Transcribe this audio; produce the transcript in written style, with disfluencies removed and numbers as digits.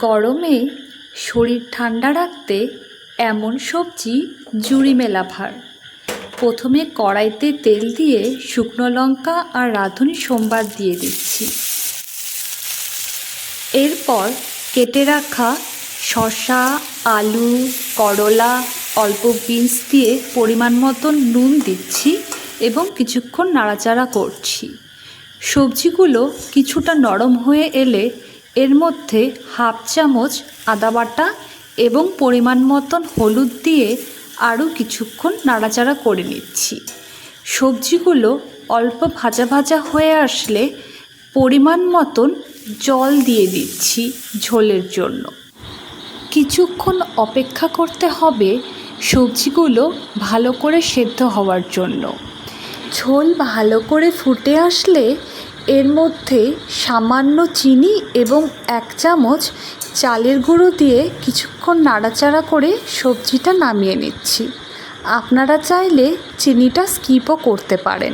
গরমে শরীর ঠান্ডা রাখতে এমন সবজি জুড়ি মেলা ভার। প্রথমে কড়াইতে তেল দিয়ে শুকনো লঙ্কা আর রাঁধুনি সম্বার দিয়ে দিচ্ছি। এরপর কেটে রাখা শসা, আলু, করলা, অল্প বিনস দিয়ে পরিমাণ মতন নুন দিচ্ছি এবং কিছুক্ষণ নাড়াচাড়া করছি। সবজিগুলো কিছুটা নরম হয়ে এলে এর মধ্যে হাফ চামচ আদা বাটা এবং পরিমাণ মতন হলুদ দিয়ে আরও কিছুক্ষণ নাড়াচাড়া করে নিচ্ছি। সবজিগুলো অল্প ভাজা ভাজা হয়ে আসলে পরিমাণ মতন জল দিয়ে দিচ্ছি ঝোলের জন্য। কিছুক্ষণ অপেক্ষা করতে হবে সবজিগুলো ভালো করে সেদ্ধ হওয়ার জন্য। ঝোল ভালো করে ফুটে আসলে এর মধ্যে সামান্য চিনি এবং 1 চামচ চালের গুঁড়ো দিয়ে কিছুক্ষণ নাড়াচাড়া করে সবজিটা নামিয়ে নিচ্ছি। আপনারা চাইলে চিনিটা স্কিপও করতে পারেন।